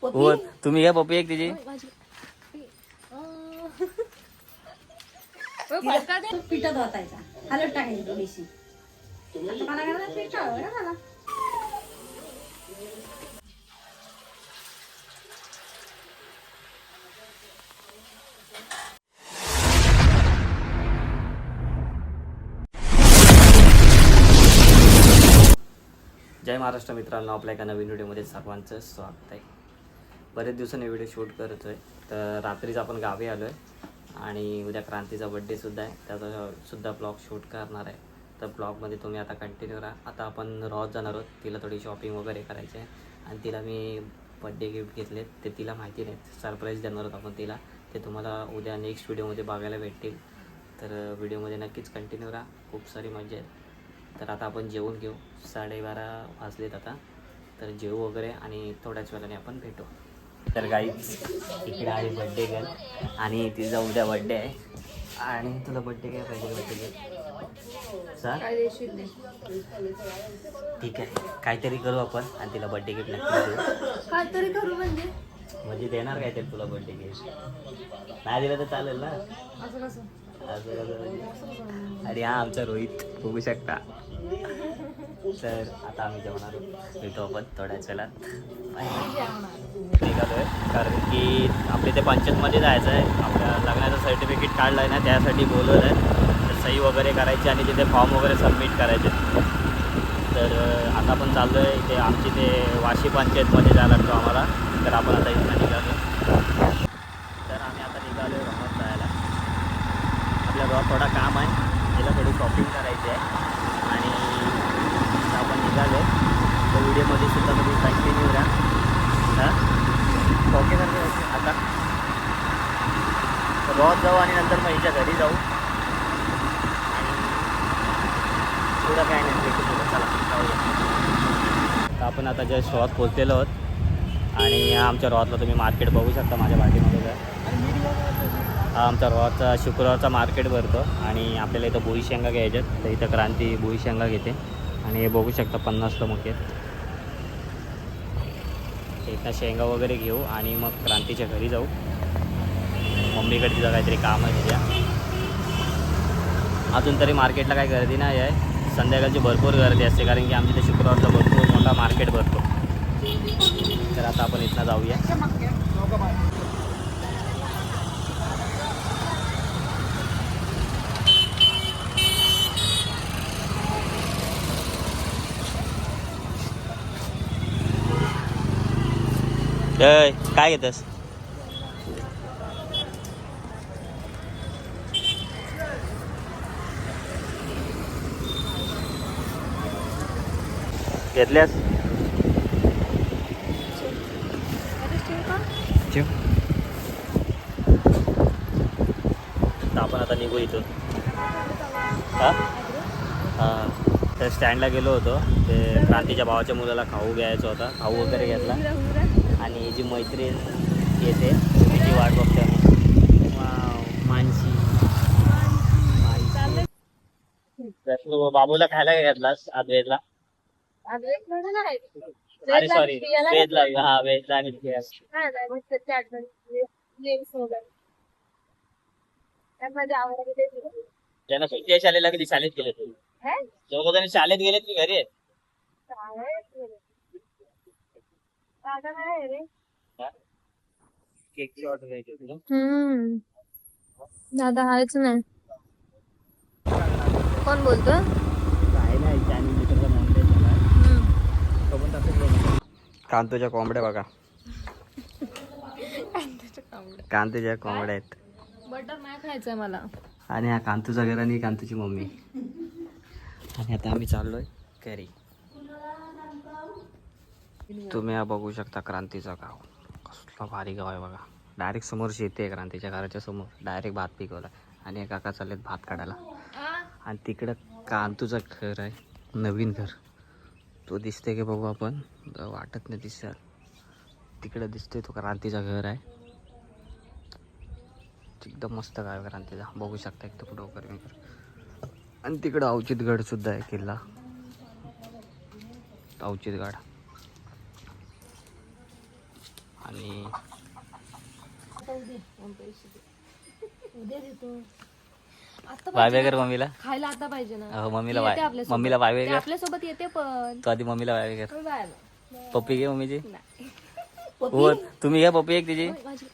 हो तुम्ही घ्या पप्पी एक तिची. पिठात वाटायचा हलत टाकायची थोडीशी. आता मला घरात पीठ हवं ना मला. जय महाराष्ट्र मित्रांनो, आपल्या एका नवीन व्हिडिओमध्ये सर्वांचं स्वागत आहे. बरेच दिवसांनी व्हिडिओ शूट करतो आहे. तर रात्रीच आपण गावी आलो आहे आणि उद्या क्रांतीचा बड्डेसुद्धा आहे, त्याचा सुद्धा ब्लॉग शूट करणार आहे. तर ब्लॉगमध्ये तुम्ही आता कंटिन्यू राहा. आता आपण रोज जाणार आहोत, तिला थोडी शॉपिंग वगैरे करायची आहे आणि तिला मी बड्डे गिफ्ट घेतले ते तिला माहिती नाही. सरप्राईज देणार आहोत आपण तिला, ते तुम्हाला उद्या नेक्स्ट व्हिडिओमध्ये बघायला भेटतील. तर व्हिडिओमध्ये नक्कीच कंटिन्यू राहा, खूप सारी मजा आहे. तर आता आपण जेवून घेऊ, 12:30 वाजलेत आता. तर जेवू वगैरे आणि थोड्याच वेळाने आपण भेटू. तर गाईज इकडे आहे बड्डे गर्ल आणि तिचा उद्या बड्डे आहे. आणि तुला बड्डे काय पाहिजे? बड्डे गिफ्ट सांग. ठीक आहे, काहीतरी करू आपण आणि तिला बड्डे गिफ्ट नक्की देऊ. काहीतरी करू म्हणजे देणार काहीतरी तुला बड्डे गिफ्ट. नाही दिलं तर चालेल ना? असं कसं? आणि हा आमचा रोहित बघू शकता. तर आता आम्ही जेवणार भेटू आपण थोड्याच वेळात. निघालोय कारण की आपल्या ते पंचायतमध्ये जायचं आहे. आपल्या लग्नाचं सर्टिफिकेट काढलं आहे ना, त्यासाठी बोलवलं आहे. तर सही वगैरे करायची आणि तिथे फॉर्म वगैरे सबमिट करायचे. तर आता आपण चाललो आहे इथे आमची ते वाशी पंचायतमध्ये जायला लागतो आम्हाला. तर आपण आता इथं निघालो. तर आम्ही आता निघालो आहे रोहात जायला. आपल्या रोहात थोडा काम आहे, तिला थोडी शॉपिंग करायची आहे आणि आपण निघालो आहे. तर व्हिडिओमध्ये सुद्धा तुम्ही कंटिन्यू राहा. ओके सर, आता रोहात जाऊ आणि नंतर मग हिच्या घरी जाऊ आणि पुढं काय नाही भेटू पुढं. चला जाऊया. तर आपण आता जस्ट रोहात पोचलेलो आहोत आणि आमच्या रोहातला तुम्ही मार्केट बघू शकता माझ्या पाठीमध्ये. हा आमचा रोहाचा शुक्रवारचा मार्केट भरतो आणि आपल्याला इथं बोई शेंगा घ्यायच्यात. तर इथं क्रांती बोई शेंगा घेते आणि हे बघू शकता 50 मुके. इथं शेंगा वगैरे घेऊ आणि मग क्रांतीच्या घरी जाऊ. मम्मीकडे तिथं काहीतरी काम आहे तिच्या. अजून तरी मार्केटला काही गर्दी नाही आहे, संध्याकाळची भरपूर गर्दी असते कारण की आमच्या इथे शुक्रवारचा भरपूर मोठा मार्केट भरतो. तर आता आपण इथनं जाऊया. काय घेतस? घेतल्यास? आपण आता निघू इथून. हां हां, तर स्टँडला गेलो होतो. ते क्रांतीच्या भावाच्या मुलाला खाऊ घ्यायचा होता, खाऊ वगैरे घेतला आणि जी मैत्रीण येते तिची वाट बघते आम्ही. मानसी बाबूला खायला घेतलास आद्वेजला? अरे सॉरी, वेदला. हा वेदला आणि त्यांना सुट्टी शाळेला कधी शाळेत गेले तुम्ही? दोघ जण शाळेत गेलेत की घरी आहेत? केकची ऑर्डर द्यायची होती ना? दादा हायच नाही. कोण बोलतो? कांतूच्या कोंबड्या बघा. कांतूच्या कोंबड्या आहेत. बटर नाही खायचंय मला. आणि हा कांतूचा घर आणि कांतूची मम्मी. आणि आता आम्ही चाललोय घरी. तुम्ही हा बघू शकता क्रांतीचा गाव. कसला भारी गाव आहे बघा. डायरेक्ट समोर शेती आहे क्रांतीच्या घराच्या समोर. डायरेक्ट भात पिकवला आणि काका चाललेत भात काढायला. आणि तिकडं कांतूचं घर आहे, नवीन घर. तो दिसते की बघू आपण, वाटत नाही दिसत. तिकडं दिसतोय तो क्रांतीचा घर आहे. एकदम मस्त गाव आहे क्रांतीचा, बघू शकता एकदम डोंगर बिंगर. आणि तिकडं अवचितगड सुद्धा आहे, किल्ला अवचितगड. आणि उद्या देतो आता बाय बाय कर मम्मीला. खायला आता पाहिजे ना. हो मम्मीला ती येते बाय. आपल्यासोबत. मम्मीला बाय बाय ती कर. आपल्यासोबत येते पण तू आधी मम्मीला बाय बाय कर. बाय पप्पी घे मम्मीची. नाही. हो तुम्ही घ्या पप्पी एक तिची. माझी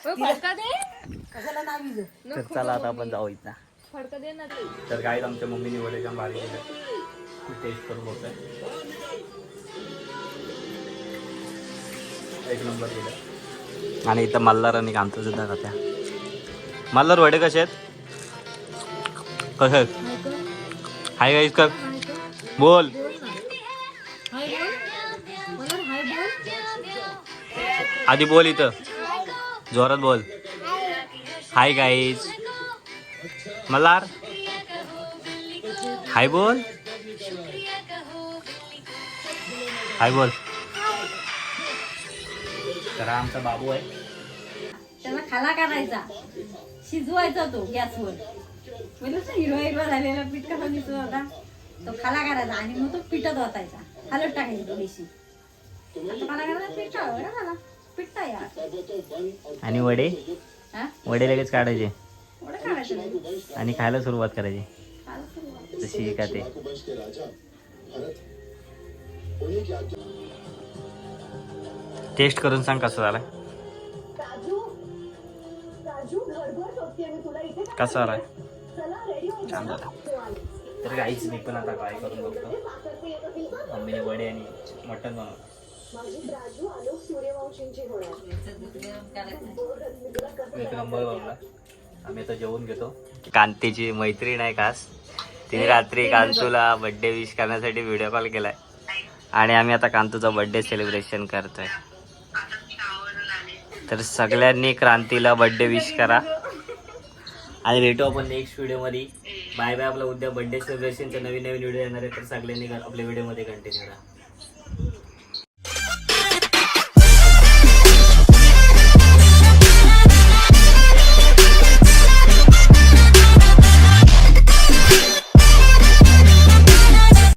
फडका दे. कशाला नावी जो तर चला आता आपण जाऊ इथं. फडका दे ना तू. तर काय आमच्या मम्मीने वडे जाम भारी केलं. मी टेस्ट करून बघतोय. एक नंबर केलं. आणि इथं मल्हार आणि कांता सुद्धा खात्या. मल्हार वडे कसे आहेत? कसे आहेत? हाय गाईस कर बोल. हाय बोल. मला हाय बोल. आधी बोल इथं जोरात बोल. हाय गाईज मल्हार हाय बोल. हाय बोल. तर हा आमचा बाबू आहे. त्याला खाला करायचा, शिजवायचा तो गॅसवर. पहिलं हिरवा हिरवा झालेला पीठ कसा दिसत होता तो खाला करायचा आणि मग तो पिठात ओतायचा, हलत टाकायची थोडीशी. आता खाला करायचा पीठ टाकावं खाला पीठ तयार. आणि वडे हा वडे लगेच काढायचे एवढं काढायचं नाही. आणि खायला सुरुवात करायची. खायला सुरुवात. तशी का ते टेस्ट करून सांग कसं झालं. कसं आलाय? छान झालं. तर काहीच मी पण आता काय करून बघतो. मम्मीने वडे आणि मटण बनवलं. एक नंबर बनवला. आम्ही आता जेवून घेतो. कांतीची मैत्रीण आहे खास. तिने रात्री कांतूला बर्थडे विश करण्यासाठी व्हिडिओ कॉल केलाय आणि आम्ही आता कांतूचा बर्थडे सेलिब्रेशन करतोय. तर सगळ्यांनी क्रांतीला बर्थडे विश करा आणि भेटू आपण नेक्स्ट व्हिडिओमध्ये. Bye bye. आपला उद्या बर्थडे सेलिब्रेशनचा नवीन व्हिडिओ येणार आहे. तर सगळ्यांनी आपल्या व्हिडिओमध्ये कंटिन्यू करा.